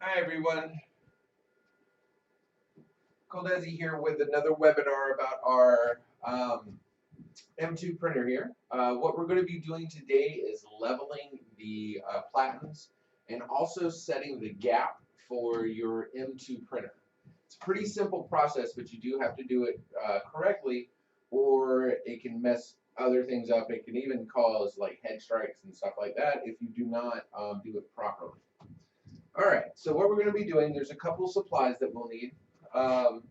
Hi everyone, ColDesi here with another webinar about our M2 printer here. What we're going to be doing today is leveling the platens and also setting the gap for your M2 printer. It's a pretty simple process, but you do have to do it correctly or it can mess other things up. It can even cause like head strikes and stuff like that if you do not do it properly. All right, so what we're going to be doing, there's a couple supplies that we'll need. Um,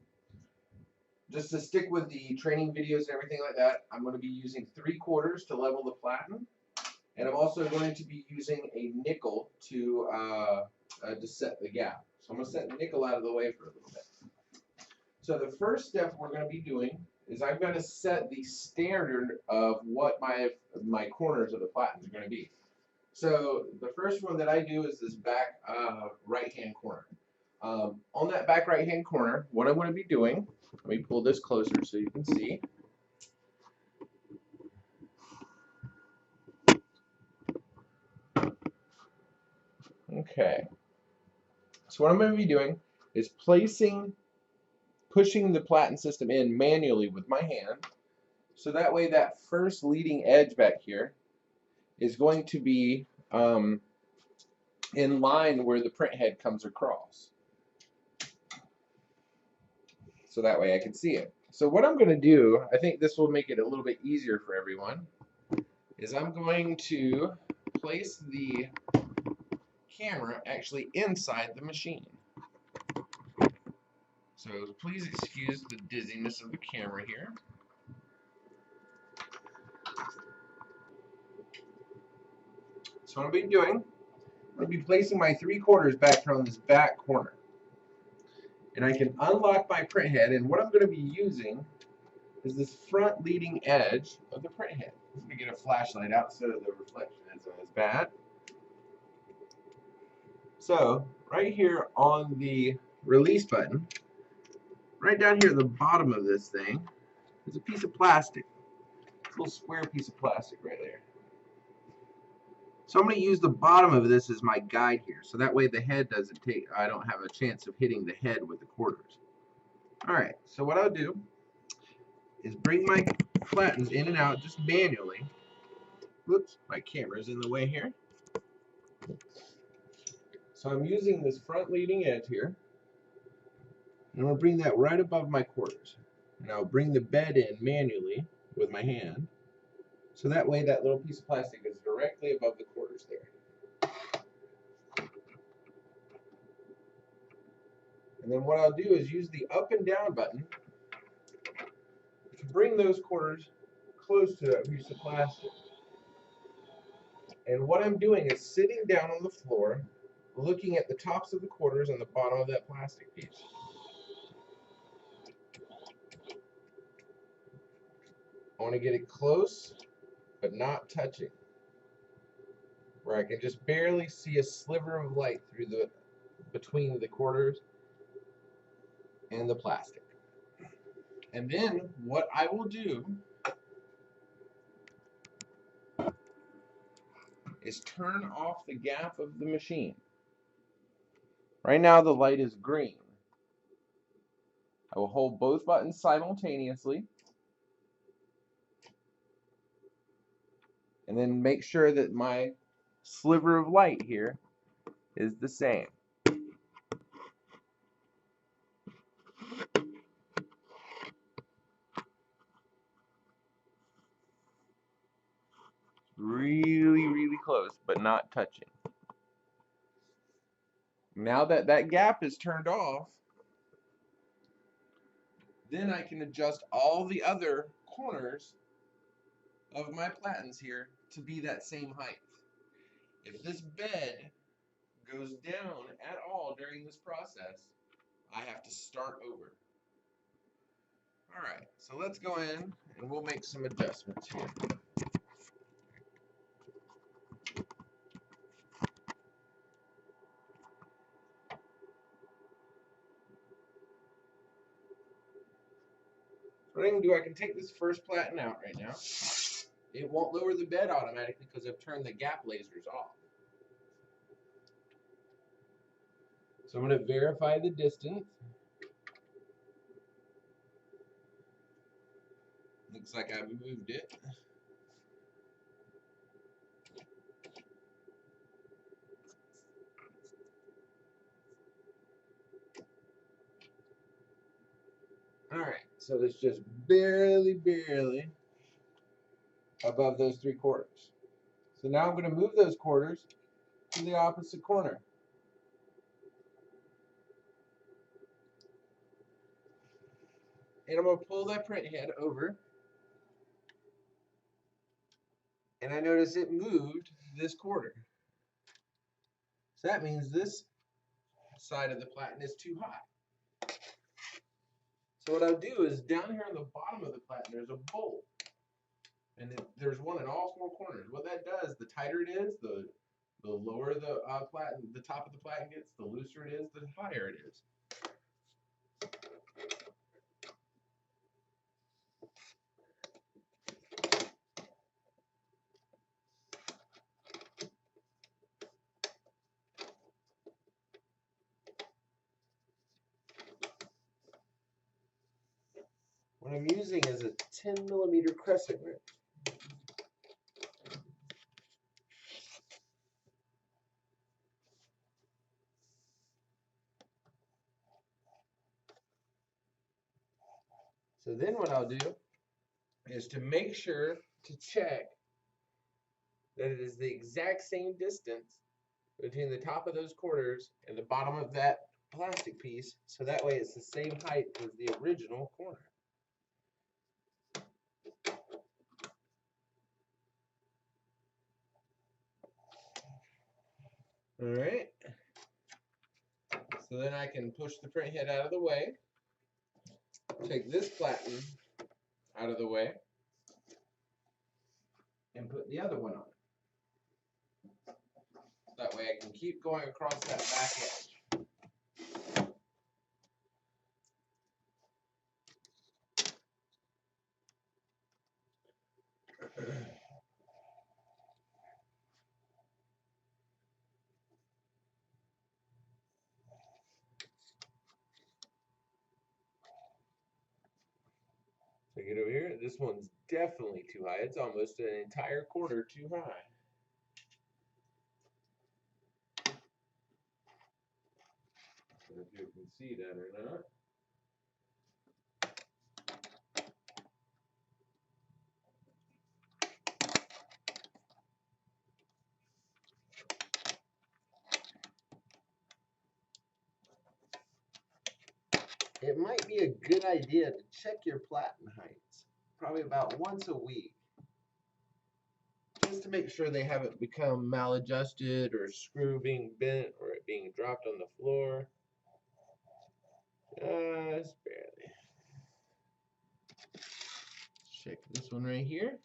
just to stick with the training videos and everything like that, I'm going to be using 3/4 to level the platen, and I'm also going to be using a nickel to set the gap. So I'm going to set the nickel out of the way for a little bit. So the first step we're going to be doing is I'm going to set the standard of what my corners of the platen are going to be. So the first one that I do is this back right-hand corner. On that back right-hand corner, what I'm going to be doing, let me pull this closer so you can see. Okay. So what I'm going to be doing is pushing the platen system in manually with my hand. So that way that first leading edge back here is going to be in line where the print head comes across. So that way I can see it. So what I'm going to do, I think this will make it a little bit easier for everyone, is I'm going to place the camera actually inside the machine. So please excuse the dizziness of the camera here. So what I'll be doing, I'll be placing my 3/4 back here on this back corner. And I can unlock my print head, and what I'm going to be using is this front leading edge of the print head. Let me get a flashlight out so the reflection isn't as bad. So right here on the release button, right down here at the bottom of this thing, there's a piece of plastic. A little square piece of plastic right there. So I'm going to use the bottom of this as my guide here, so that way the head I don't have a chance of hitting the head with the quarters. Alright, so what I'll do is bring my platens in and out just manually. Whoops, my camera's in the way here. So I'm using this front leading edge here, and I'm going to bring that right above my quarters. And I'll bring the bed in manually with my hand, so that way that little piece of plastic is directly above the quarters there. And then what I'll do is use the up and down button to bring those quarters close to that piece of plastic. And what I'm doing is sitting down on the floor, looking at the tops of the quarters and the bottom of that plastic piece. I want to get it close, but not touching, where I can just barely see a sliver of light through between the quarters and the plastic. And then what I will do is turn off the gap of the machine. Right now the light is green. I will hold both buttons simultaneously and then make sure that my sliver of light here is the same. Really, really close, but not touching. Now that that gap is turned off, then I can adjust all the other corners of my platens here to be that same height. If this bed goes down at all during this process, I have to start over. All right, so let's go in and we'll make some adjustments here. What I can do, I can take this first platen out right now. It won't lower the bed automatically because I've turned the gap lasers off. So I'm going to verify the distance. Looks like I've moved it. All right, so it's just barely above those 3/4. So now I'm going to move those quarters to the opposite corner. And I'm going to pull that print head over. And I notice it moved this quarter. So that means this side of the platen is too high. So what I'll do is down here on the bottom of the platen, there's a bowl. And there's one in all 4 corners. What that does, the tighter it is, the lower the platen, the top of the platen gets, the looser it is, the higher it is. What I'm using is a 10mm crescent wrench. So then what I'll do is to make sure to check that it is the exact same distance between the top of those quarters and the bottom of that plastic piece, so that way it's the same height as the original corner. All right. So then I can push the print head out of the way, take this platen out of the way, and put the other one on. That way I can keep going across that back edge. So get over here. This one's definitely too high. It's almost an entire quarter too high. I don't know if you can see that or not. It might be a good idea to check your platen heights, probably about once a week, just to make sure they haven't become maladjusted or a screw being bent or it being dropped on the floor. Just barely. Check this one right here.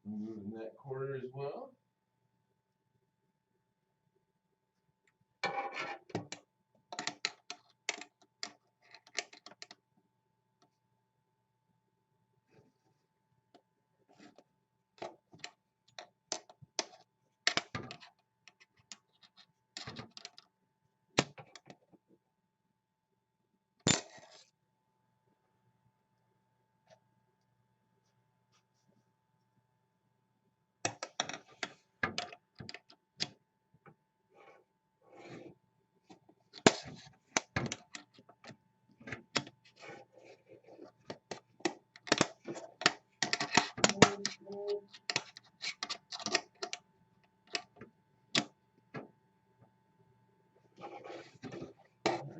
Moving that quarter as well.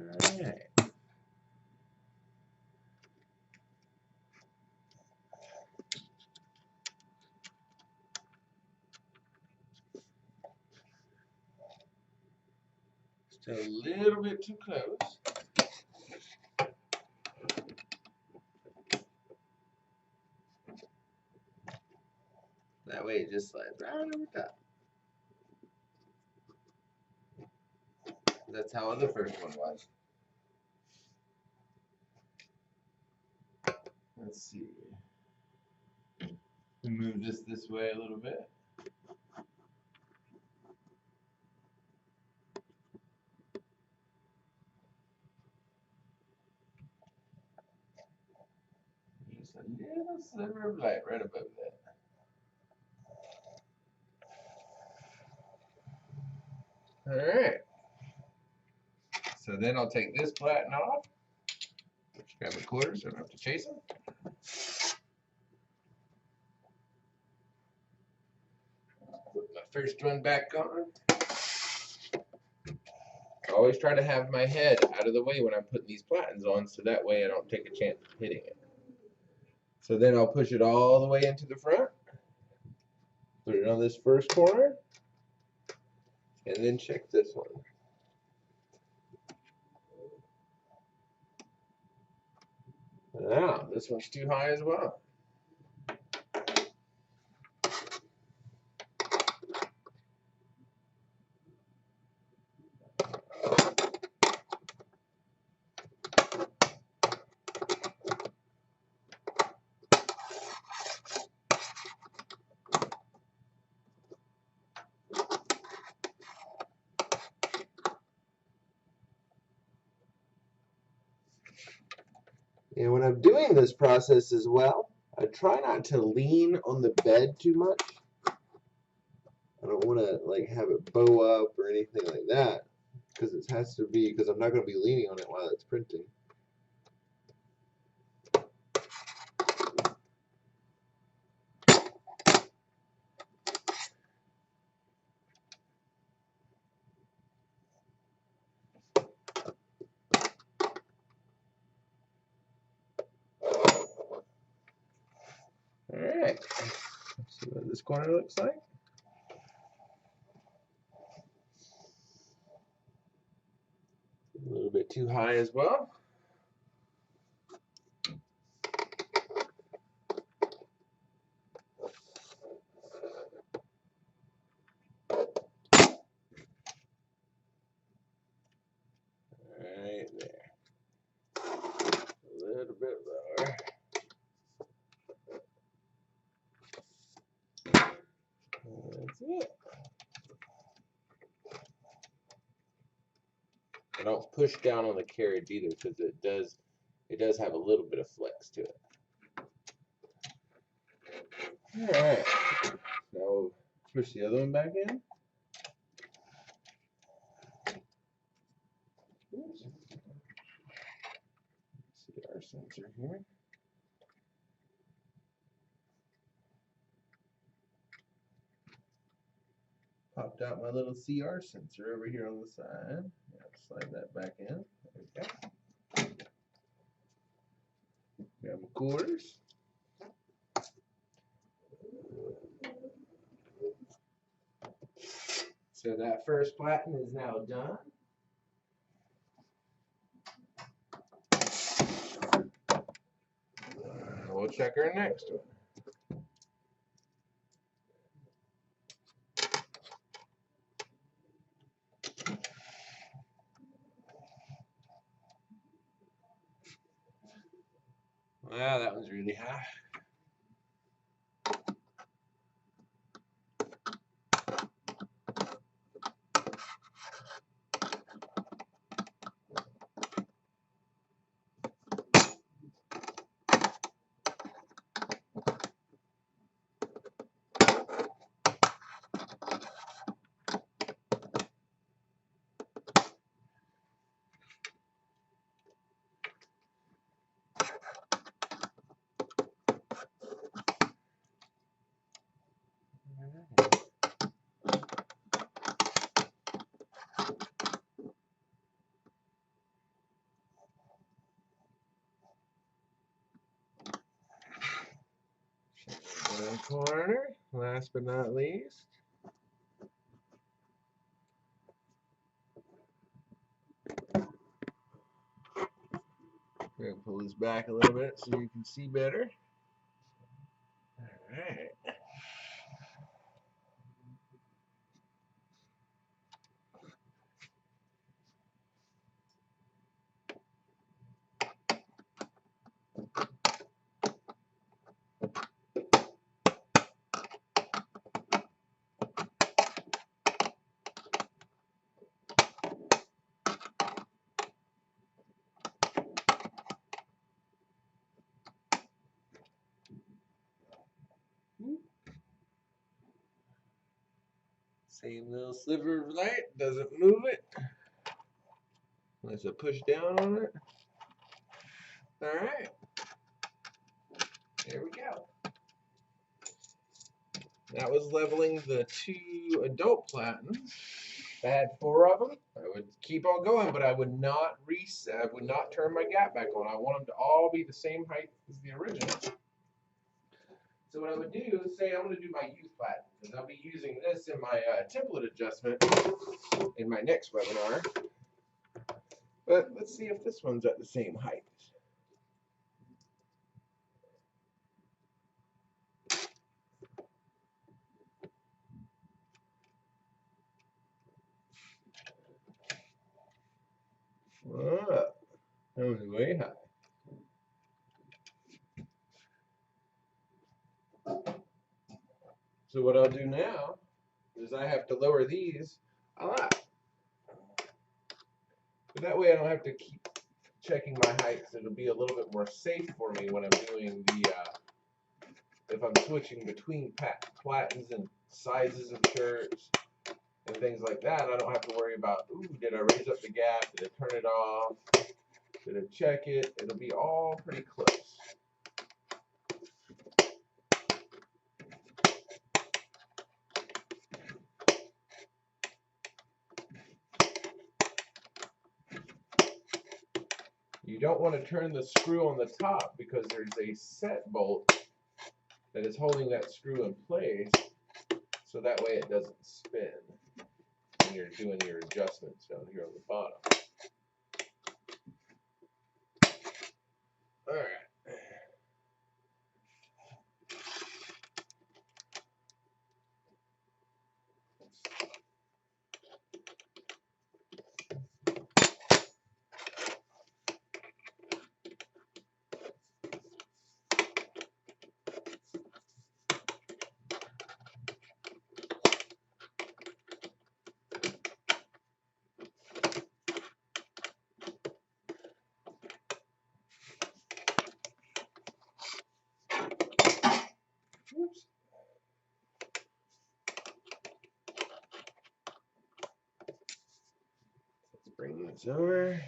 Alright. Just a little bit too close. That way it just slides right over top. That's how the first one was. Let's see. Move this way a little bit. Just a little sliver of light right above that. All right. So then I'll take this platen off. Grab a quarter so I don't have to chase them. Put my first one back on. I always try to have my head out of the way when I'm putting these platens on, so that way I don't take a chance of hitting it. So then I'll push it all the way into the front. Put it on this first corner. And then check this one. Now, this one's too high as well. And when I'm doing this process as well, I try not to lean on the bed too much. I don't want to like have it bow up or anything like that, because it has to be, because I'm not going to be leaning on it while it's printing. All right, let's see what this corner looks like. A little bit too high as well. Right there. A little bit lower. That's it. I don't push down on the carriage either, because it does have a little bit of flex to it. All right. Now push the other one back in. Oops. See our sensor here. Popped out my little CR sensor over here on the side. Slide that back in. There we go. Grab my quarters. So that first platen is now done. We'll check our next one. Wow, that one's really high. One corner, last but not least. We're going to pull this back a little bit so you can see better. All right. Same little sliver of light, doesn't move it. Let's push down on it. All right, there we go. That was leveling the 2 adult Platens. I had 4 of them. I would keep on going, but I would not reset. I would not turn my gap back on. I want them to all be the same height as the original. So what I would do is say I'm going to do my youth Platen, because I'll be using this in my template adjustment in my next webinar. But let's see if this one's at the same height. Oh, that was way high. So what I'll do now is I have to lower these a lot. But that way I don't have to keep checking my heights. It'll be a little bit more safe for me when I'm doing the, if I'm switching between Platens and sizes of shirts and things like that. I don't have to worry about, ooh, did I raise up the gap? Did I turn it off? Did I check it? It'll be all pretty close. You don't want to turn the screw on the top because there's a set bolt that is holding that screw in place, so that way it doesn't spin when you're doing your adjustments down here on the bottom. All right. Oops. Let's bring this over.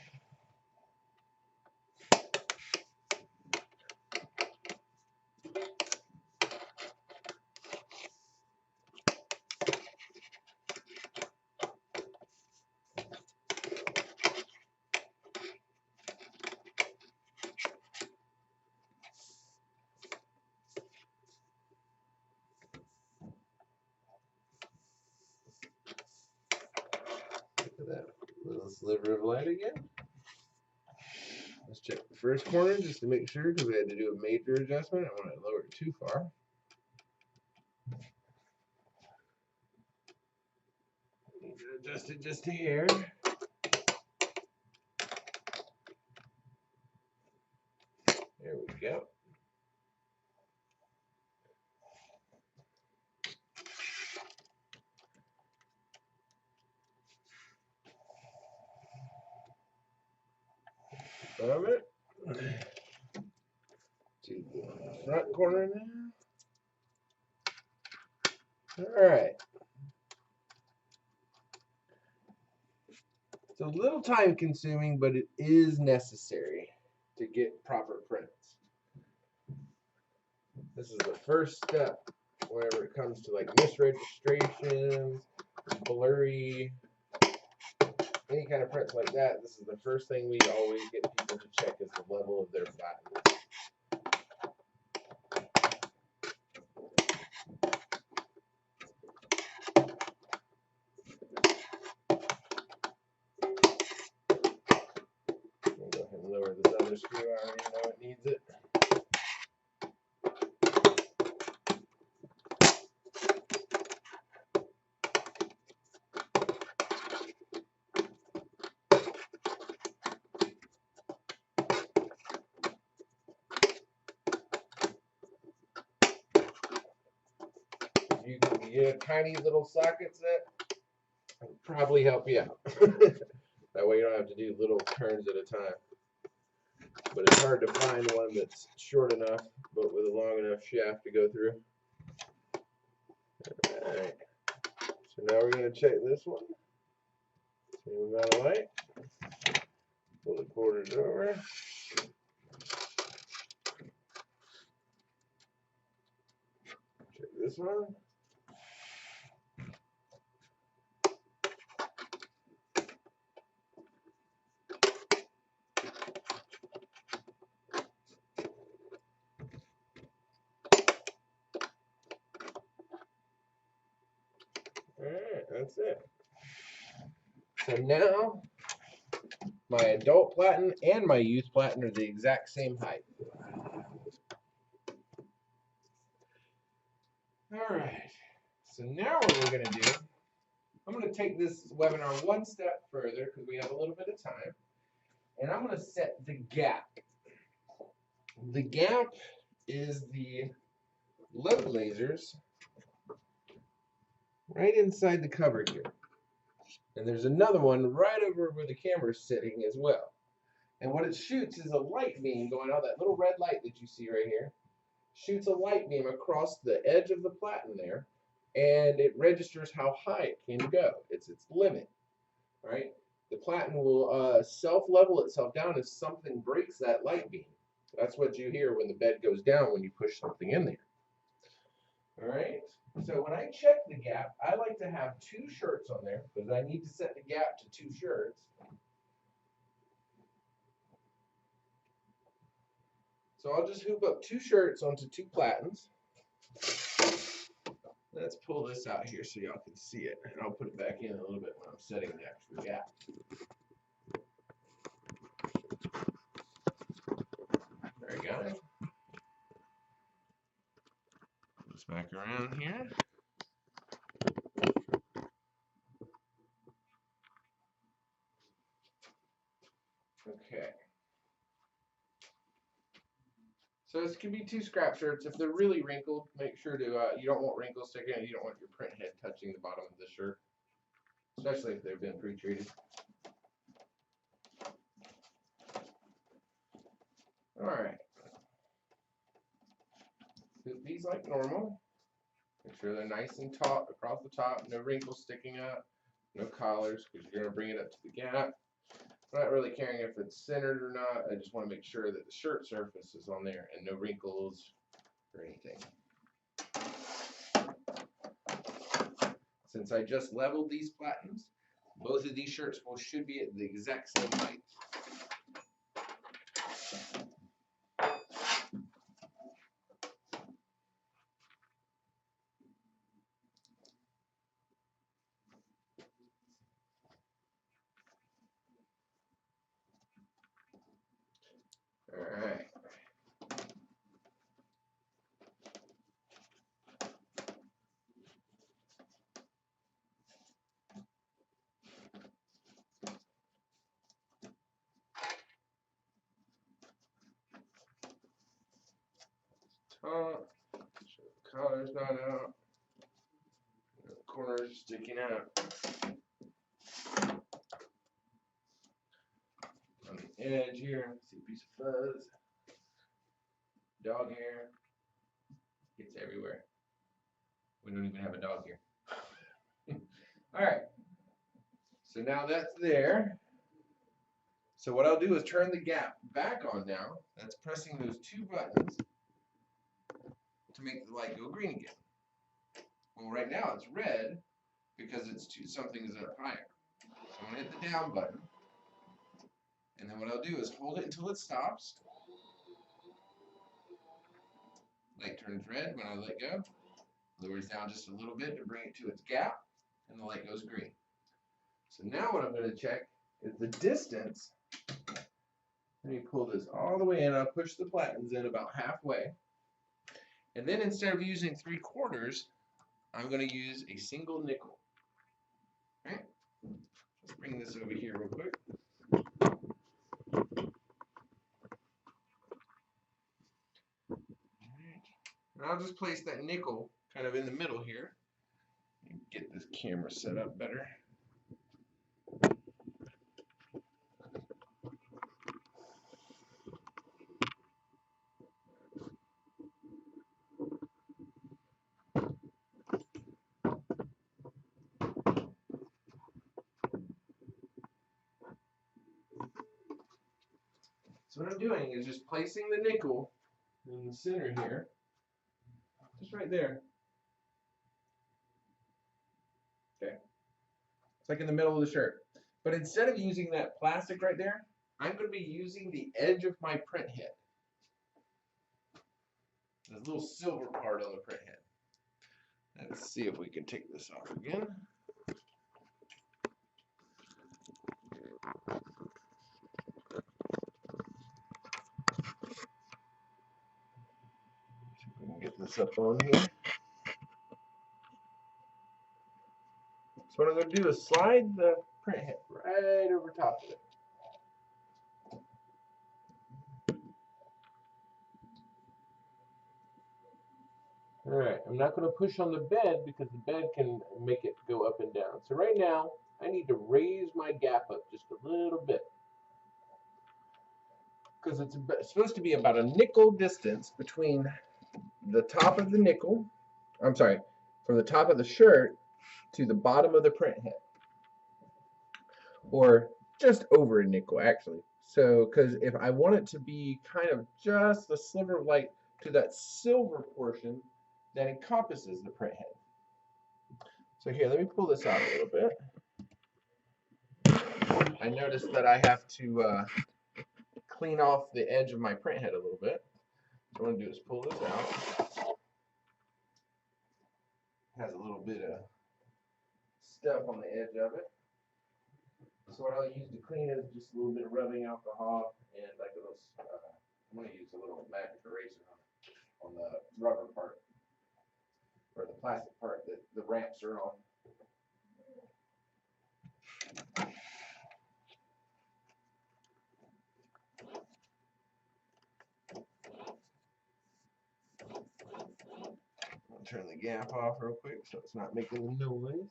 Look at that little sliver of light again. Let's check the first corner just to make sure, because we had to do a major adjustment. I don't want to lower it too far. Need to adjust it just here. There we go. Above it. To the front corner now. All right. It's a little time consuming, but it is necessary to get proper prints. This is the first step whenever it comes to like misregistrations, blurry, any kind of prints like that. This is the first thing we always get people to check is the level of their Platen. I'll go ahead and lower this other screw. I already know it needs it. You can get a tiny little socket set, it'll probably help you out. That way you don't have to do little turns at a time. But it's hard to find one that's short enough, but with a long enough shaft to go through. Alright, So now we're going to check this one. Same amount of light. Pull the quarters over. Check this one. Alright, that's it. So now my adult platen and my youth platen are the exact same height. Alright, so now what we're going to do, I'm going to take this webinar one step further because we have a little bit of time, and I'm going to set the gap. The gap is the load lasers right inside the cover here. And there's another one right over where the camera's sitting as well. And what it shoots is a light beam going out, that little red light that you see right here, shoots a light beam across the edge of the platen there, and it registers how high it can go. It's its limit, right? The platen will self-level itself down if something breaks that light beam. That's what you hear when the bed goes down when you push something in there. All right, so when I check the gap, I like to have 2 shirts on there because I need to set the gap to 2 shirts. So I'll just hoop up 2 shirts onto 2 platens. Let's pull this out here so y'all can see it, and I'll put it back in a little bit when I'm setting the actual gap. There we go. This back around here. Okay. So this can be 2 scrap shirts. If they're really wrinkled, make sure to, you don't want wrinkles sticking out. You don't want your print head touching the bottom of the shirt, especially if they've been pre-treated. All right. Hoop these like normal. Make sure they're nice and taut across the top, no wrinkles sticking out, no collars, because you're going to bring it up to the gap. I'm not really caring if it's centered or not. I just want to make sure that the shirt surface is on there and no wrinkles or anything. Since I just leveled these platens, both of these shirts should be at the exact same height. All right. Top, the collar's not out, the corners sticking out. On the edge here, see a piece of fuzz, dog hair, gets everywhere. We don't even have a dog here. All right, so now that's there. So what I'll do is turn the gap back on now. That's pressing those 2 buttons to make the light go green again. Well, right now it's red because something is up higher. So I'm going to hit the down button. And then what I'll do is hold it until it stops. Light turns red when I let go. Lowers down just a little bit to bring it to its gap. And the light goes green. So now what I'm going to check is the distance. Let me pull this all the way in. I'll push the platens in about halfway. And then instead of using 3/4, I'm going to use a single nickel. All right. Let's bring this over here real quick. And I'll just place that nickel kind of in the middle here. Get this camera set up better. So what I'm doing is just placing the nickel in the center here, just right there. Okay. It's like in the middle of the shirt. But instead of using that plastic right there, I'm going to be using the edge of my print head. There's a little silver part on the print head. Let's see if we can take this off again. See if we can get this up on here. So what I'm going to do is slide the print head right over top of it. All right, I'm not going to push on the bed because the bed can make it go up and down. So right now, I need to raise my gap up just a little bit. Because it's supposed to be about a nickel distance between the top of the nickel, I'm sorry, from the top of the shirt to the bottom of the print head. Or just over a nickel, actually. So, because if I want it to be kind of just a sliver of light to that silver portion that encompasses the print head. So here, let me pull this out a little bit. I noticed that I have to clean off the edge of my print head a little bit. So what I'm going to do is pull this out. It has a little bit of stuff on the edge of it. So what I'll use to clean it is just a little bit of rubbing alcohol and like a little, I'm going to use a little magic eraser on the rubber part, or the plastic part that the ramps are on. I'll turn the gap off real quick so it's not making a noise.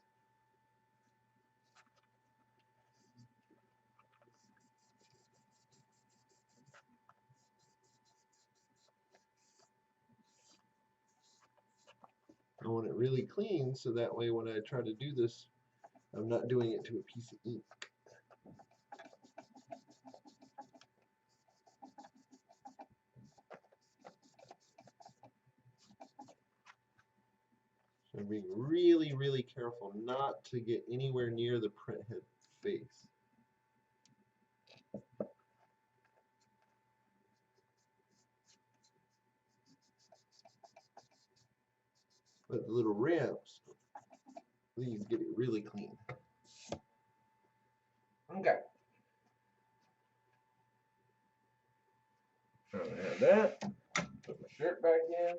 I want it really clean so that way when I try to do this, I'm not doing it to a piece of ink. So I'm being really, really careful not to get anywhere near the print head face. But the little ramps, please get it really clean. Okay. So I'm going to have that. Put my shirt back in.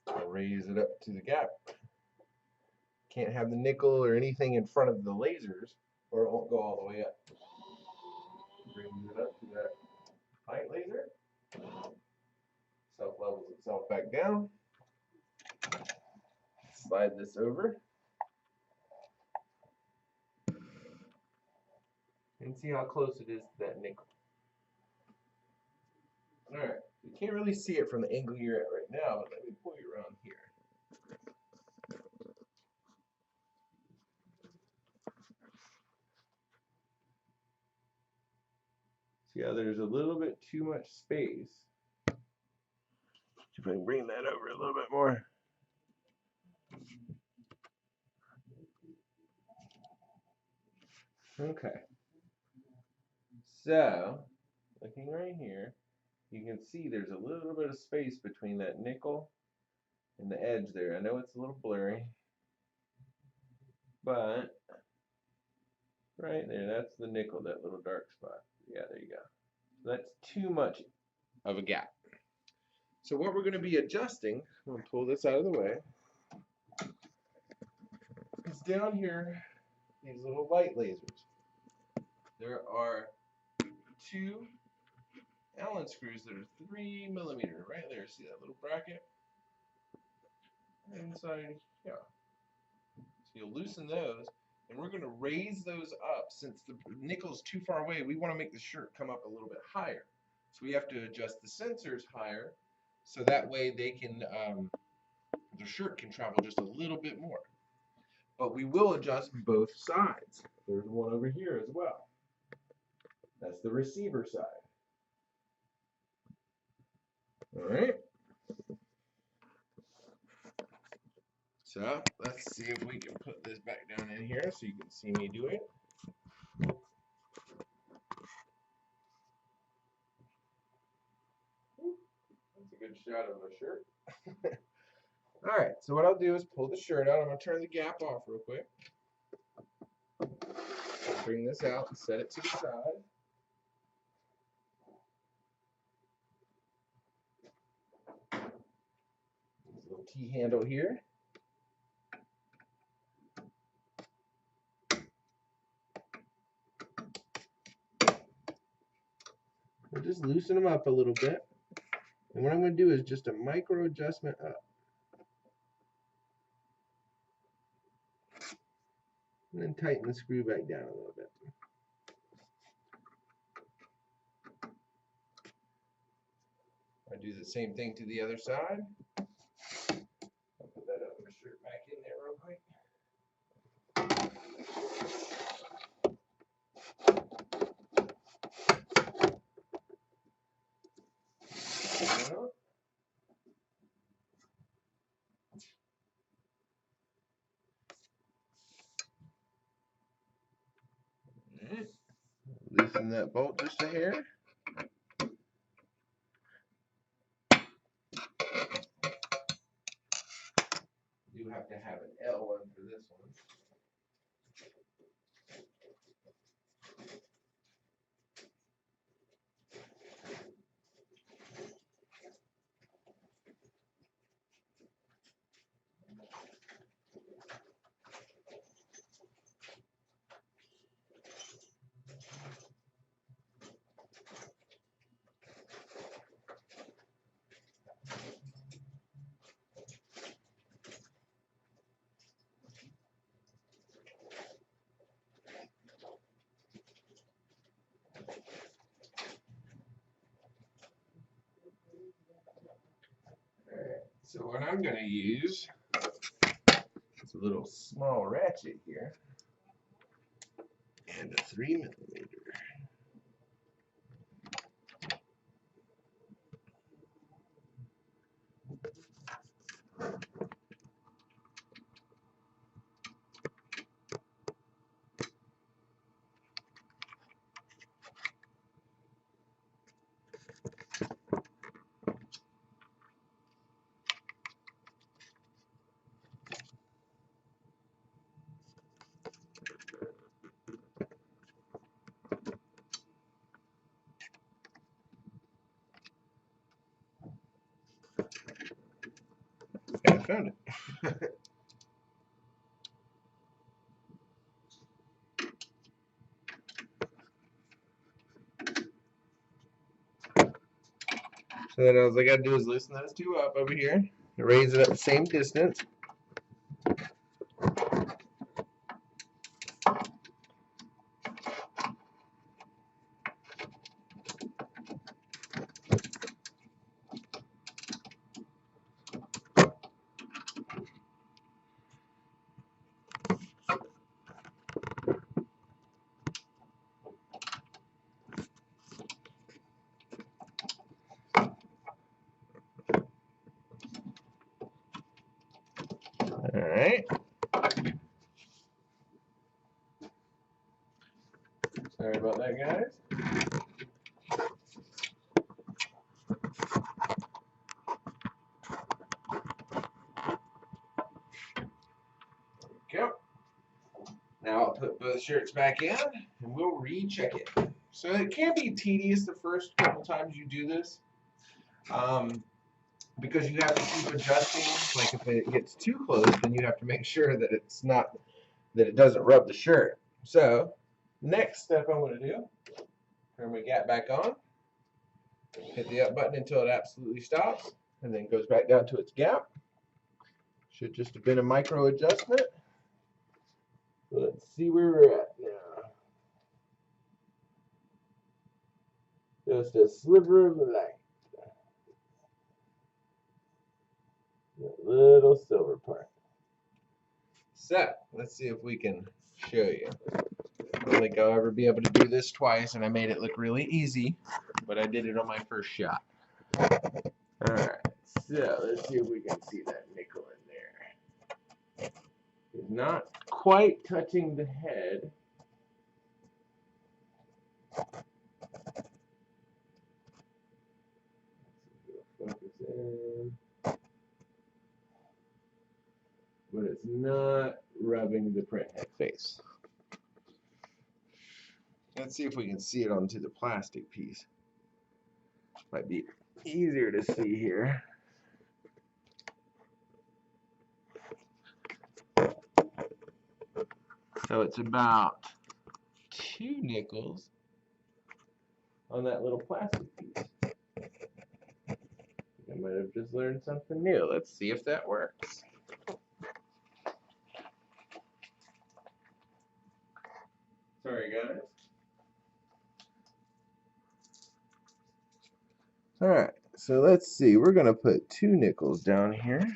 I'll raise it up to the gap. Can't have the nickel or anything in front of the lasers or it won't go all the way up. Brings it up to that height laser. Self levels itself back down. Slide this over. And see how close it is to that nickel. Alright, you can't really see it from the angle you're at right now, but let me pull you around here. See how there's a little bit too much space. See if I can bring that over a little bit more. Okay. So, looking right here, you can see there's a little bit of space between that nickel and the edge there. I know it's a little blurry, but right there, that's the nickel, that little dark spot. Yeah, there you go. So that's too much of a gap. So what we're going to be adjusting, I'm going to pull this out of the way, is down here, these little light lasers. There are 2 Allen screws that are 3 millimeter right there. See that little bracket? Inside here. So you'll loosen those, and we're going to raise those up. Since the nickel's too far away, we want to make the shirt come up a little bit higher. So we have to adjust the sensors higher, so that way they can, the shirt can travel just a little bit more. but we will adjust both sides. There's one over here as well. That's the receiver side. All right. So let's see if we can put this back down in here so you can see me do it. That's a good shot of a shirt. All right, so what I'll do is pull the shirt out. I'm going to turn the gap off real quick. Bring this out and set it to the side. This little T-handle here. We'll just loosen them up a little bit. And what I'm going to do is just a micro adjustment up. And then tighten the screw back down a little bit. I do the same thing to the other side. I'll put that other shirt back in there real quick. Loosen that bolt just a hair. You have to have an L one for this one. So what I'm going to use is a little small ratchet here and a 3mm. I found it. So then all I got to do is loosen those two up over here, raise it at the same distance. All right. Sorry about that, guys. There we go. Now I'll put both shirts back in and we'll recheck it. So it can be tedious the first couple times you do this. Because you have to keep adjusting. Like if it gets too close, then you have to make sure that it doesn't rub the shirt. So next step I'm going to do, turn my gap back on, hit the up button until it absolutely stops, and then goes back down to its gap. Should just have been a micro adjustment. Let's see where we're at now. Just a sliver of light. That little silver part. So let's see if we can show you. I don't think I'll ever be able to do this twice, and I made it look really easy, but I did it on my first shot. Alright, so let's see if we can see that nickel in there. It's not quite touching the head. Focus in. But it's not rubbing the print head face. Let's see if we can see it onto the plastic piece. Might be easier to see here. So it's about 2 nickels on that little plastic piece. I might have just learned something new. Let's see if that works. Sorry, guys. Alright, so let's see. We're going to put 2 nickels down here.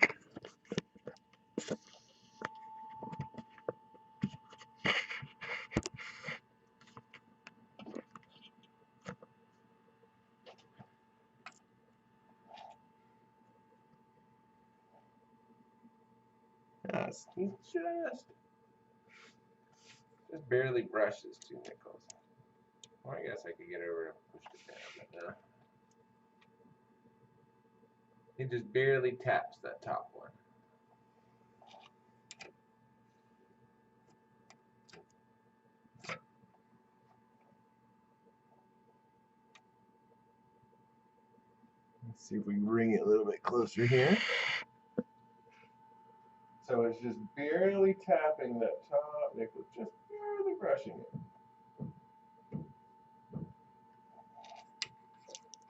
Just barely brushes 2 nickels. Well, I guess I could get over and push it down, but no. It just barely taps that top one. Let's see if we can bring it a little bit closer here. So it's just barely tapping that top nickel, just barely brushing it.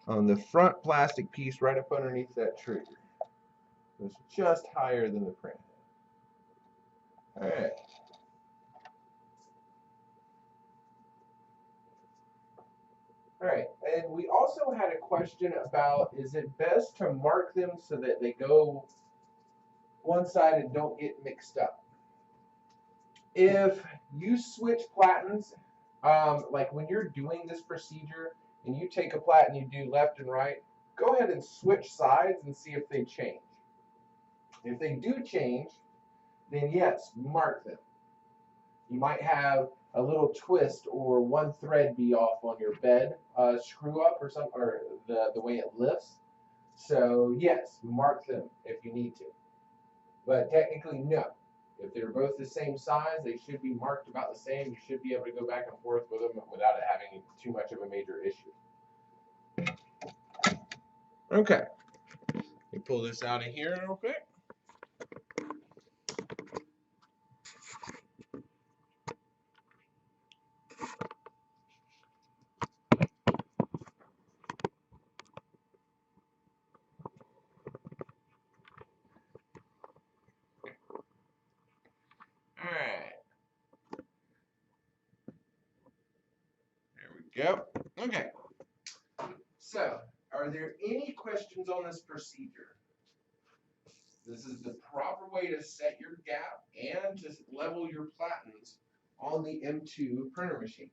On the front plastic piece right up underneath that trigger. It's just higher than the print. Alright. Alright, and we also had a question about, is it best to mark them so that they go one side and don't get mixed up? If you switch platens, like when you're doing this procedure and you take a platen, you do left and right, go ahead and switch sides and see if they change. If they do change, then yes, mark them. You might have a little twist or one thread be off on your bed screw up or something, or the way it lifts. So yes, mark them if you need to. But technically, no. If they're both the same size, they should be marked about the same. You should be able to go back and forth with them without it having too much of a major issue. Okay. Let me pull this out of here real quick. All right. There we go. Okay. So, are there any questions on this procedure? This is the proper way to set your gap and to level your platens on the M2 printer machine.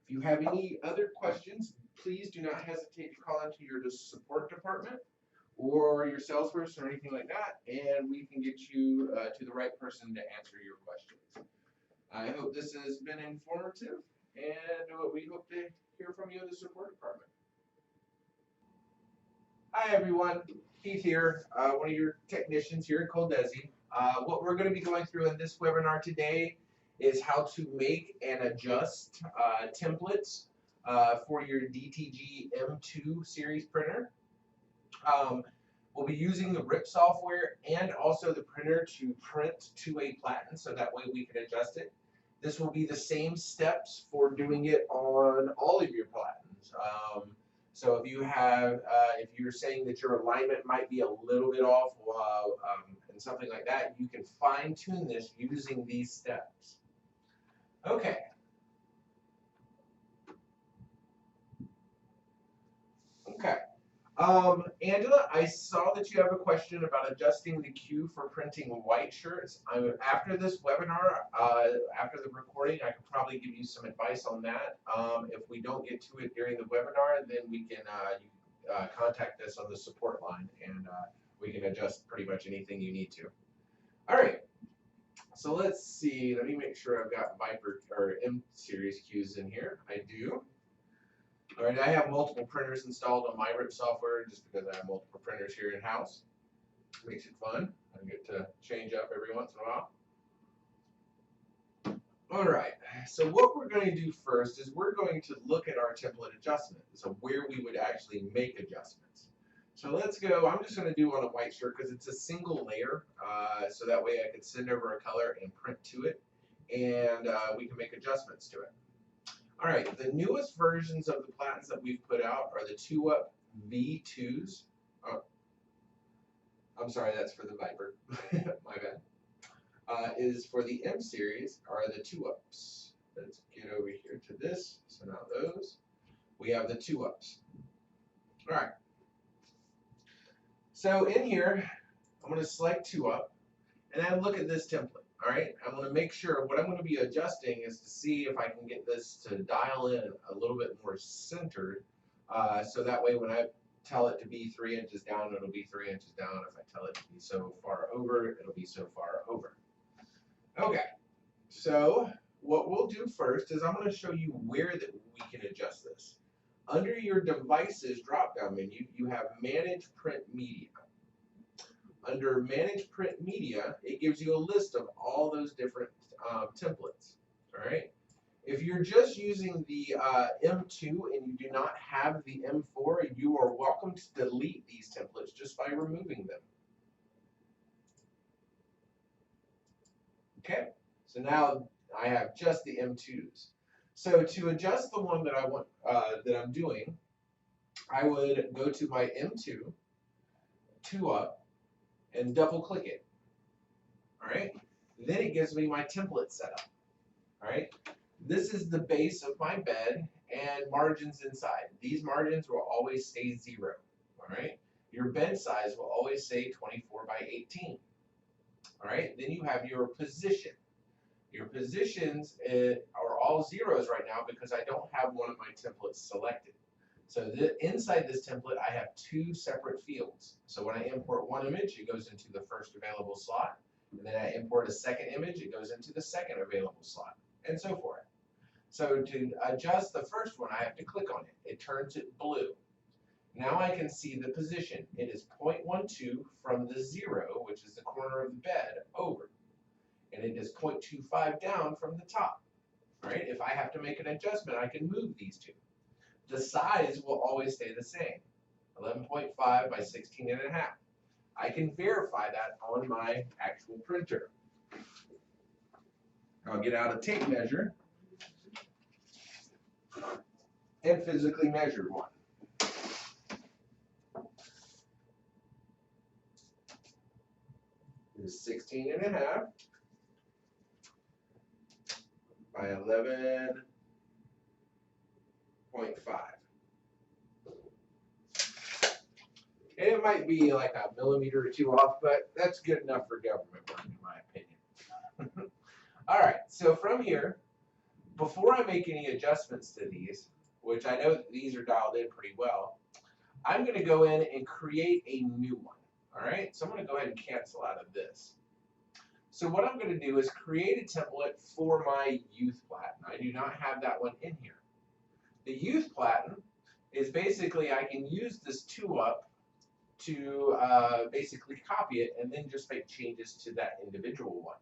If you have any other questions, please do not hesitate to call into your support department or your salesperson or anything like that, and we can get you to the right person to answer your questions. I hope this has been informative, and we hope to hear from you in the support department. Hi everyone, Keith here, one of your technicians here at ColDesi. What we're going to be going through in this webinar today is how to make and adjust templates for your DTG M2 series printer. We'll be using the RIP software and also the printer to print to a platen, so that way we can adjust it. This will be the same steps for doing it on all of your platens. So if you have, if you're saying that your alignment might be a little bit off and something like that, you can fine tune this using these steps. Okay. Okay. Angela, I saw that you have a question about adjusting the queue for printing white shirts. After this webinar, after the recording, I could probably give you some advice on that. If we don't get to it during the webinar, then we can contact us on the support line, and we can adjust pretty much anything you need to. All right. So let's see. Let me make sure I've got Viper or M series queues in here. I do. All right, I have multiple printers installed on my RIP software just because I have multiple printers here in house. Makes it fun. I get to change up every once in a while. All right, so what we're going to do first is we're going to look at our template adjustment, so where we would actually make adjustments. So let's go. I'm just going to do on a white shirt because it's a single layer, so that way I can send over a color and print to it, and we can make adjustments to it. All right, the newest versions of the Platens that we've put out are the 2-up V2s. Oh, I'm sorry, that's for the Viper. My bad. Is for the M series are the 2-ups. Let's get over here to this. So now those. We have the 2-ups. All right. So in here, I'm going to select 2-up, and then look at this template. All right, I'm going to make sure what I'm going to be adjusting is to see if I can get this to dial in a little bit more centered, so that way when I tell it to be 3 inches down, it'll be 3 inches down. If I tell it to be so far over, it'll be so far over. Okay, so what we'll do first is I'm going to show you where that we can adjust this. Under your devices drop-down menu, you have Manage Print Media. Under Manage Print Media, it gives you a list of all those different templates. All right. If you're just using the M2 and you do not have the M4, you are welcome to delete these templates just by removing them. Okay. So now I have just the M2s. So to adjust the one that I want that I'm doing, I would go to my M2, 2-up, and double click it. All right, then it gives me my template setup. All right, this is the base of my bed and margins inside. These margins will always stay 0. All right, your bed size will always say 24 by 18. All right, then you have your position. Your positions are all zeros right now because I don't have one of my templates selected. So inside this template, I have 2 separate fields. So when I import one image, it goes into the first available slot. And then I import a second image, it goes into the second available slot, and so forth. So to adjust the first one, I have to click on it. It turns it blue. Now I can see the position. It is 0.12 from the 0, which is the corner of the bed, over. And it is 0.25 down from the top. All right? If I have to make an adjustment, I can move these 2. The size will always stay the same, 11.5 by 16.5. I can verify that on my actual printer. I'll get out a tape measure and physically measure one. It is 16.5 by 11.5. And it might be like a millimeter or 2 off, but that's good enough for government work, in my opinion. All right, so from here, before I make any adjustments to these, which I know that these are dialed in pretty well, I'm going to go in and create a new one. All right, so I'm going to go ahead and cancel out of this. So what I'm going to do is create a template for my youth platen. I do not have that one in here. The youth platen is basically I can use this 2-up to basically copy it and then just make changes to that individual one.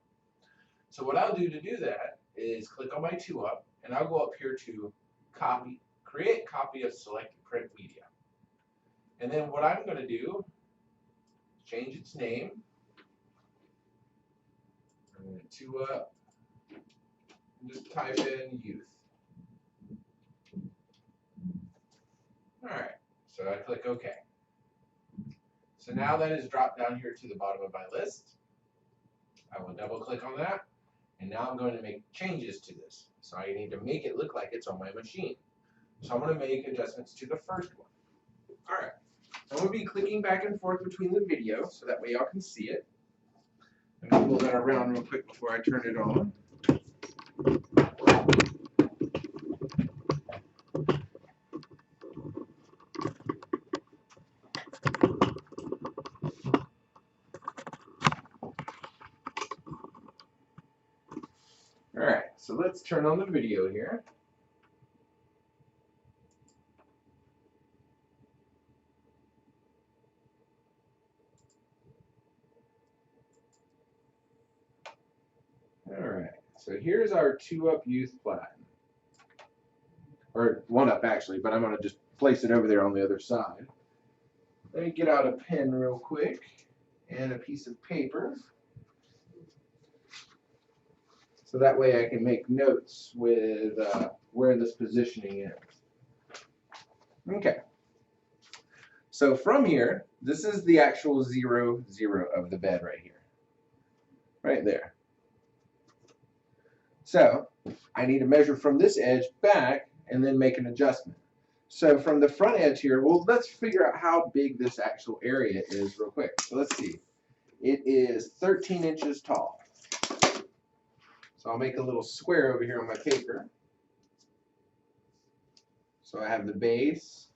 So what I'll do to do that is click on my 2-up, and I'll go up here to copy, create copy of selected print media. And then what I'm going to do is change its name. I'm going to 2-up and just type in youth. All right, so I click OK. So now that is dropped down here to the bottom of my list. I will double click on that, and now I'm going to make changes to this. So I need to make it look like it's on my machine. So I'm going to make adjustments to the first one. All right. I'm going to be clicking back and forth between the video so that way y'all can see it. Let me pull that around real quick before I turn it on. Alright, so let's turn on the video here. Alright, so here's our 2-up youth Platen. Or 1-up actually, but I'm going to just place it over there on the other side. Let me get out a pen real quick and a piece of paper. So that way I can make notes with where this positioning is. Okay. So from here, this is the actual 0, 0 of the bed right here. Right there. So I need to measure from this edge back and then make an adjustment. So from the front edge here, well, let's figure out how big this actual area is real quick. So let's see. It is 13 inches tall. So I'll make a little square over here on my paper. So I have the base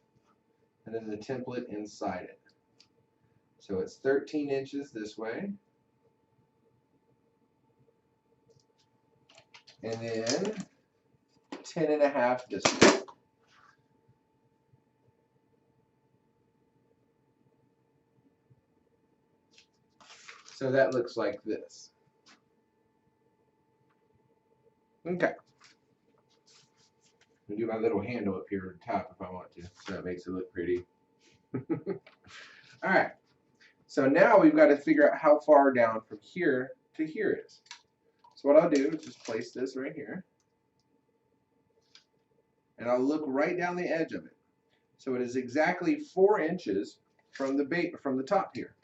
and then the template inside it. So it's 13 inches this way. And then 10.5 this way. So that looks like this. Okay. I'll do my little handle up here at the top if I want to, so that makes it look pretty. Alright. So now we've got to figure out how far down from here to here is. So what I'll do is just place this right here. And I'll look right down the edge of it. So it is exactly 4 inches from the top here.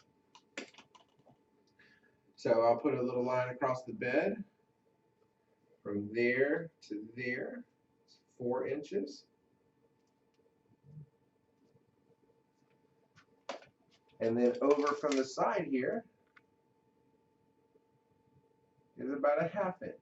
So I'll put a little line across the bed. From there to there, it's 4 inches. And then over from the side here is about a 1/2 inch.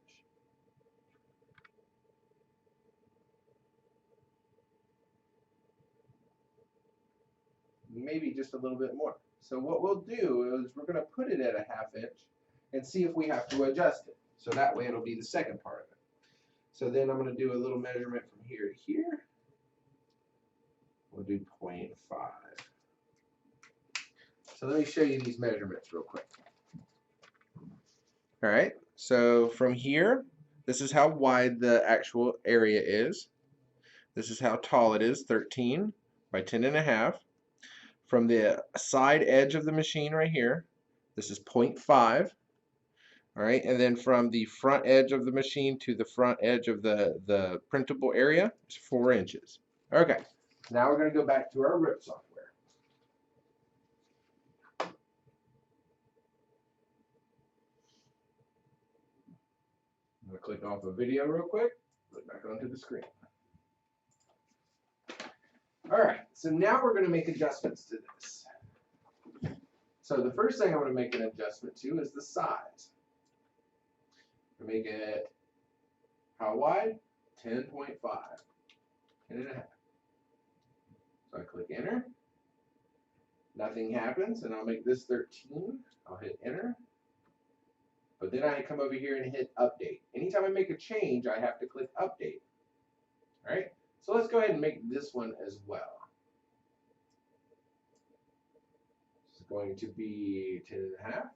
Maybe just a little bit more. So what we'll do is we're going to put it at a 1/2 inch and see if we have to adjust it. So that way it'll be the second part of it. So then I'm going to do a little measurement from here to here. We'll do 0.5. So let me show you these measurements real quick. All right, so from here, this is how wide the actual area is. This is how tall it is, 13 by 10.5. From the side edge of the machine right here, this is 0.5. All right, and then from the front edge of the machine to the front edge of the printable area, it's 4 inches. Okay, now we're going to go back to our RIP software. I'm going to click off a video real quick, put back onto the screen. All right, so now we're going to make adjustments to this. So the first thing I'm going to make an adjustment to is the size. Make it how wide? 10.5. 10.5. So I click enter. Nothing happens, and I'll make this 13. I'll hit enter. But then I come over here and hit update. Anytime I make a change, I have to click update. All right? So let's go ahead and make this one as well. It's going to be 10.5.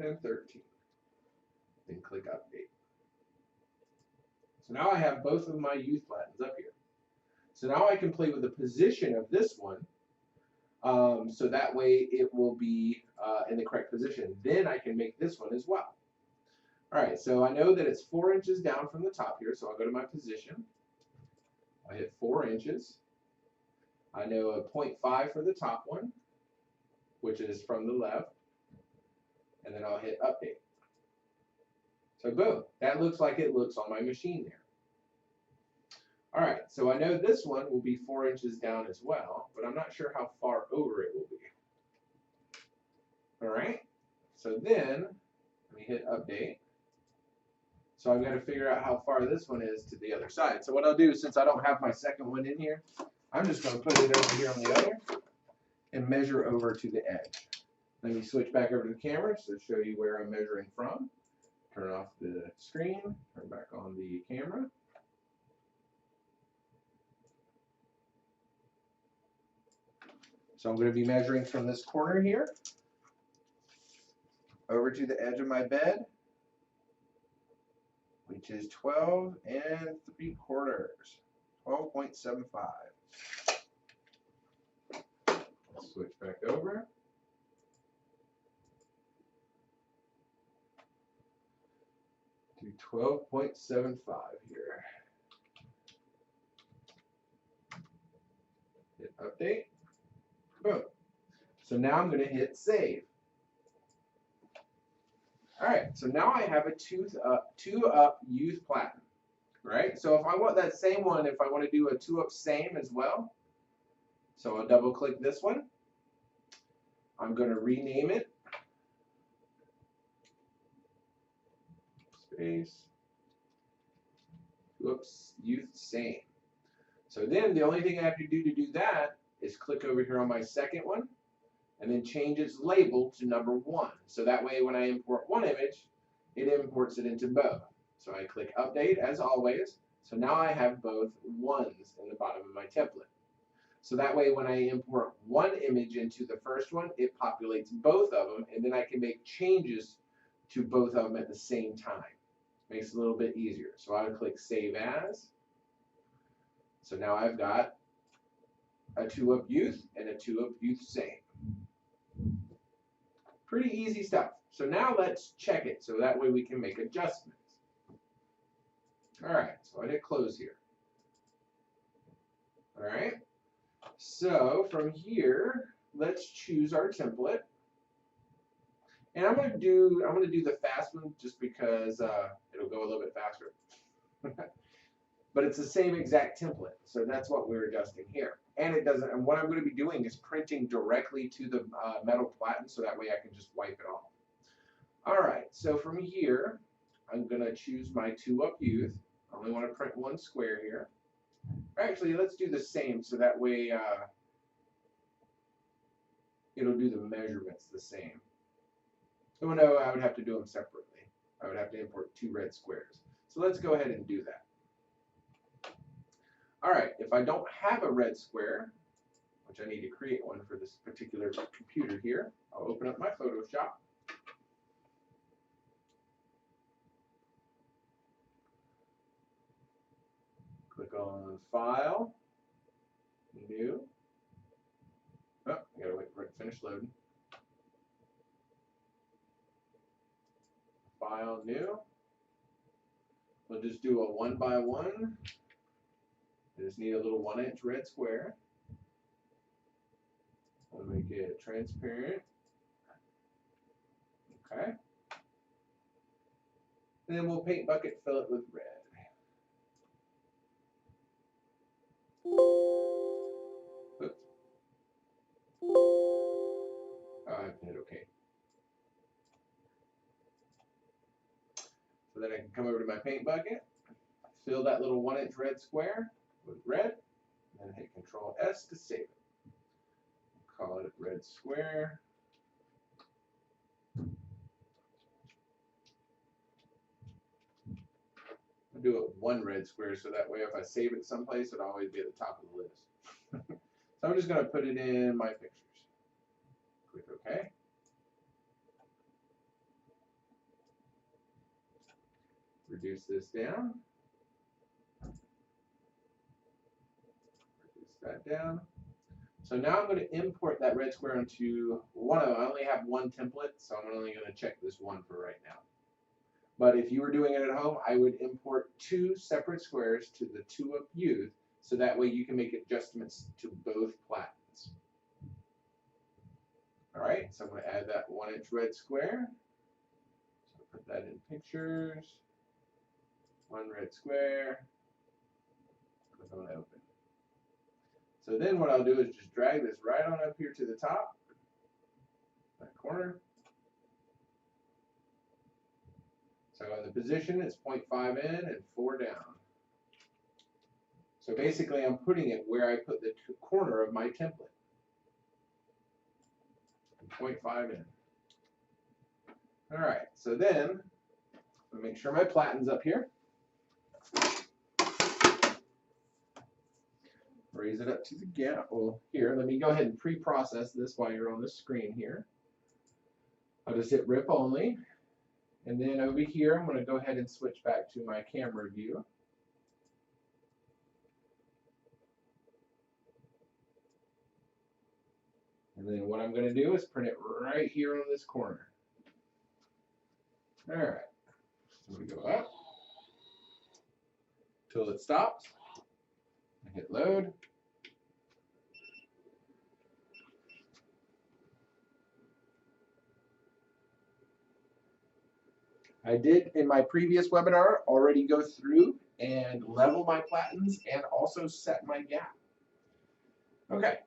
And 13. Then click update. So now I have both of my youth Platens up here. So now I can play with the position of this one, so that way it will be in the correct position. Then I can make this one as well. All right, so I know that it's 4 inches down from the top here, so I'll go to my position. I hit 4 inches. I know a 0.5 for the top one, which is from the left. And then I'll hit update. So boom, that looks like it looks on my machine there. All right, so I know this one will be 4 inches down as well, but I'm not sure how far over it will be. All right, so then let me hit update. So I've got to figure out how far this one is to the other side. So what I'll do, since I don't have my second one in here, I'm just going to put it over here on the other and measure over to the edge. Let me switch back over to the camera to show you where I'm measuring from. Turn off the screen, turn back on the camera. So I'm going to be measuring from this corner here over to the edge of my bed, which is 12 3/4, 12.75. Switch back over. To 12.75 here. Hit update. Boom. So now I'm going to hit save. All right, so now I have a two up youth platen, right? So if I want that same one, if I want to do a 2-up same as well, so I'll double click this one. I'm going to rename it. Space. 2-ups youth same. So then the only thing I have to do that is click over here on my second one and then change its label to number 1. So that way when I import one image, it imports it into both. So I click update as always. So now I have both 1s in the bottom of my template. So that way when I import one image into the first one, it populates both of them, and then I can make changes to both of them at the same time. Makes it a little bit easier. So I would click save as. So now I've got a 2-up youth and a 2-up youth same. Pretty easy stuff. So now let's check it so that way we can make adjustments. All right, so I hit close here. All right, so from here, let's choose our template. And I'm gonna do the fast one just because it'll go a little bit faster. But it's the same exact template, so that's what we're adjusting here. And it doesn't. And what I'm going to be doing is printing directly to the metal platen, so that way I can just wipe it off. All right. So from here, I'm going to choose my 2-up youth. I only want to print one square here. Actually, let's do the same, so that way it'll do the measurements the same. Oh no, I would have to do them separately. I would have to import 2 red squares. So let's go ahead and do that. All right, if I don't have a red square, which I need to create one for this particular computer here, I'll open up my Photoshop. Click on File, New. Oh, I gotta wait for it to finish loading. File, New. We'll just do a 1x1. I just need a little 1-inch red square. I'll make it transparent. Okay. And then we'll paint bucket fill it with red. Oops. Oh, I hit OK. So then I can come over to my paint bucket, fill that little 1-inch red square with red, and then hit Control S to save it. Call it red square. I'll do it 1 red square so that way if I save it someplace, it'll always be at the top of the list. So I'm just going to put it in my pictures. Click OK. Reduce this down. Reduce that down. So now I'm going to import that red square into one of them. I only have one template, so I'm only going to check this one for right now. But if you were doing it at home, I would import 2 separate squares to the 2-up youth, so that way you can make adjustments to both platens. All right, so I'm going to add that 1-inch red square. So put that in pictures. 1 red square. click on open. So then what I'll do is just drag this right on up here to the top, that corner. So in the position, it's 0.5 in and 4 down. So basically, I'm putting it where I put the corner of my template. 0.5 in. All right, so then, I'll make sure my Platen's up here. Raise it up to the gap. Well, here, let me go ahead and pre-process this while you're on the screen here. I'll just hit rip only. And then over here, I'm going to go ahead and switch back to my camera view. And then what I'm going to do is print it right here on this corner. All right. So we go up till it stops. I hit load. I did in my previous webinar already go through and level my Platens and also set my gap. Okay.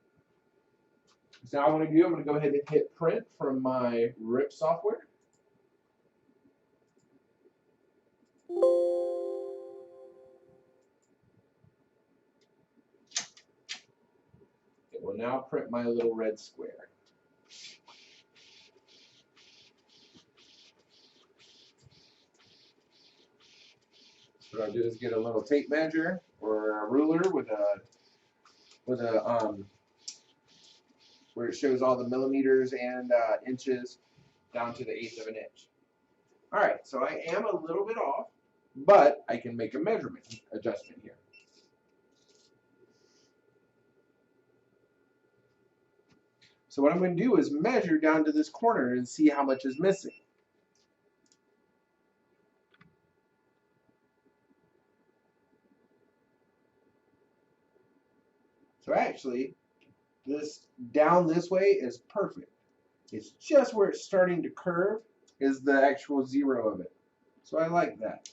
So now what I'm going to do, I'm going to go ahead and hit print from my RIP software. It will now print my little red square. What I'll do is get a little tape measure or a ruler with a where it shows all the millimeters and inches down to the 1/8 of an inch. All right, so I am a little bit off, but I can make a measurement adjustment here. So what I'm going to do is measure down to this corner and see how much is missing. So actually, this down this way is perfect. It's just where it's starting to curve is the actual 0 of it. So I like that.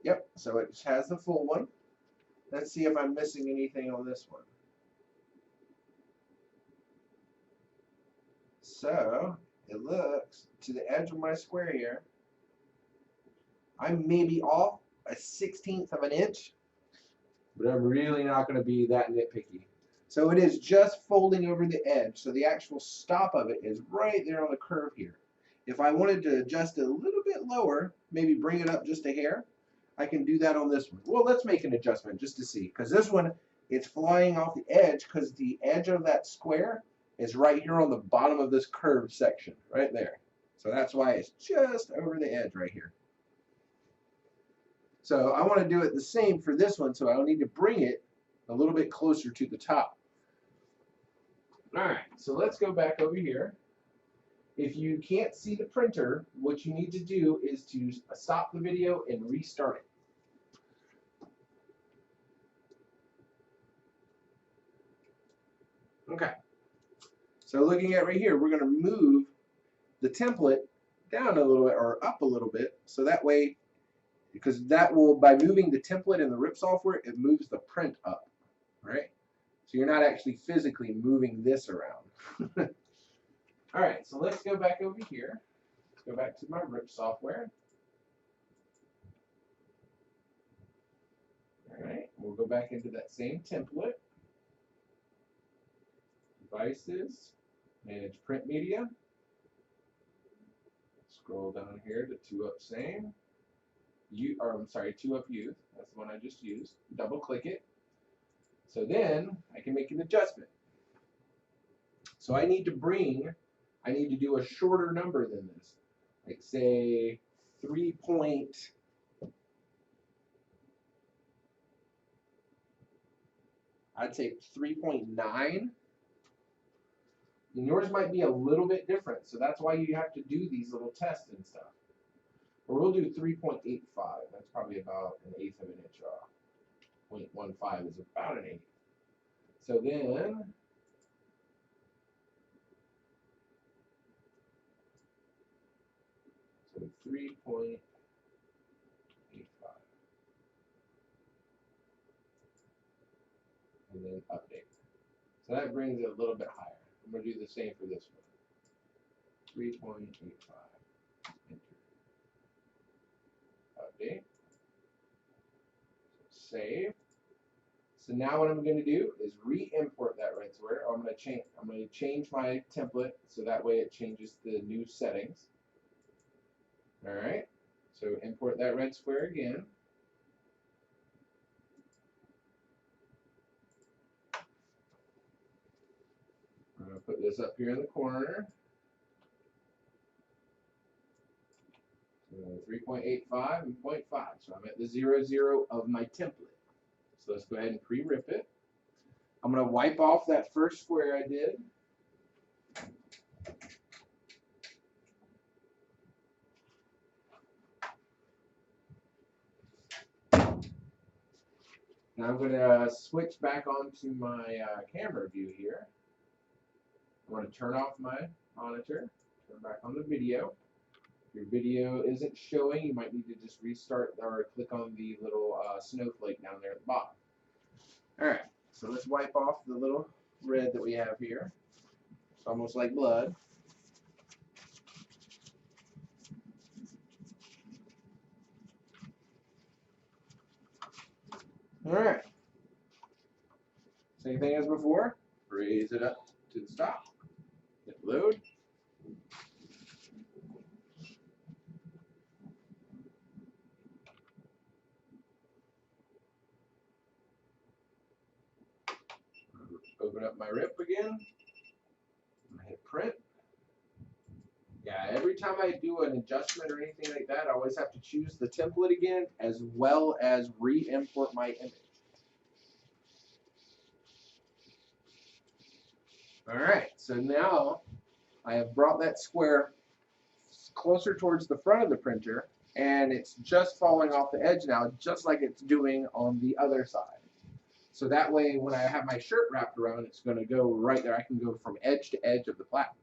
Yep, so it has the full one. Let's see if I'm missing anything on this one. So it looks to the edge of my square here. I'm maybe off a 1/16 of an inch, but I'm really not going to be that nitpicky. So it is just folding over the edge. So the actual stop of it is right there on the curve here. If I wanted to adjust it a little bit lower, maybe bring it up just a hair, I can do that on this one. Well, let's make an adjustment just to see, because this one, it's flying off the edge because the edge of that square is right here on the bottom of this curved section, right there. So that's why it's just over the edge right here. So I want to do it the same for this one, so I'll need to bring it a little bit closer to the top. All right, so let's go back over here. If you can't see the printer, what you need to do is to stop the video and restart it. Okay, so looking at right here, we're going to move the template down a little bit or up a little bit, so that way, because that will, by moving the template in the RIP software, it moves the print up, right? So you're not actually physically moving this around. All right, so let's go back over here. Let's go back to my RIP software. All right, we'll go back into that same template. Devices, manage print media. Scroll down here to 2UP same. 2UP youth. That's the one I just used. Double click it. So then I can make an adjustment. So I need to do a shorter number than this. Like say 3.9. I'd say 3.9. And yours might be a little bit different, so that's why you have to do these little tests and stuff. Or we'll do 3.85. That's probably about an 1/8 of an inch off. 0.15 is about an 1/8. So then, so 3.85. then update. So that brings it a little bit higher. I'm going to do the same for this one. 3.85. Enter. Update. Save. So now what I'm going to do is re-import that red square. I'm going to change my template so that way it changes the new settings. All right. So import that red square again. I'm going to put this up here in the corner. 3.85 and 0.5. So I'm at the 0, 0 of my template. So let's go ahead and pre-rip it. I'm going to wipe off that first square I did. Now I'm going to switch back onto my camera view here. I'm going to turn off my monitor, turn back on the video. If your video isn't showing, you might need to just restart or click on the little snowflake down there at the bottom. All right, so let's wipe off the little red that we have here. It's almost like blood. All right. Same thing as before. Raise it up to the top. Hit load. Open up my rip again. Hit print. Yeah, every time I do an adjustment or anything like that, I always have to choose the template again as well as re-import my image. All right, so now I have brought that square closer towards the front of the printer, and it's just falling off the edge now, just like it's doing on the other side. So that way, when I have my shirt wrapped around, it's going to go right there. I can go from edge to edge of the platen.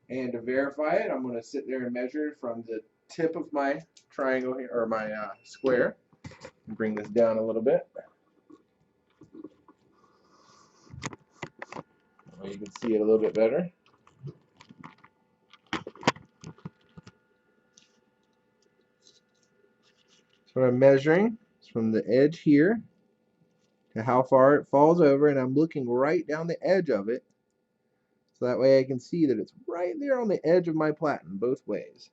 And to verify it, I'm going to sit there and measure from the tip of my triangle here, or my square, and bring this down a little bit. You can see it a little bit better. So what I'm measuring is from the edge here to how far it falls over, and I'm looking right down the edge of it, so that way I can see that it's right there on the edge of my platen both ways.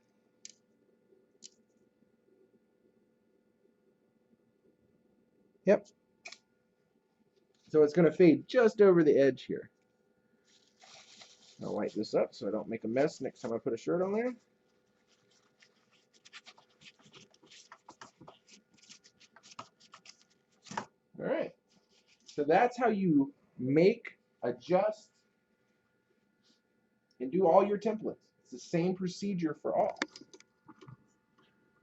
Yep. So it's going to fade just over the edge here. I'll wipe this up so I don't make a mess next time I put a shirt on there. All right. So that's how you make, adjust, and do all your templates. It's the same procedure for all.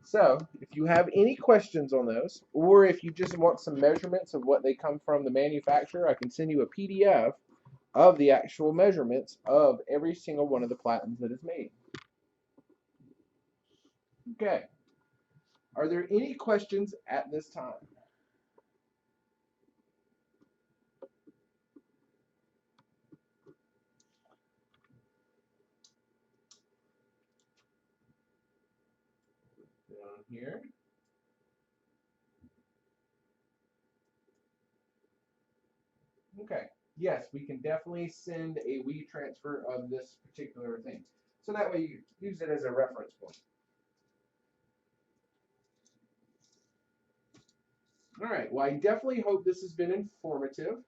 So if you have any questions on those, or if you just want some measurements of what they come from the manufacturer, I can send you a PDF of the actual measurements of every single one of the platens that is made. Okay. Are there any questions at this time? Down here. Okay. Yes, we can definitely send a WeTransfer of this particular thing. So that way you use it as a reference point. All right. Well, I definitely hope this has been informative.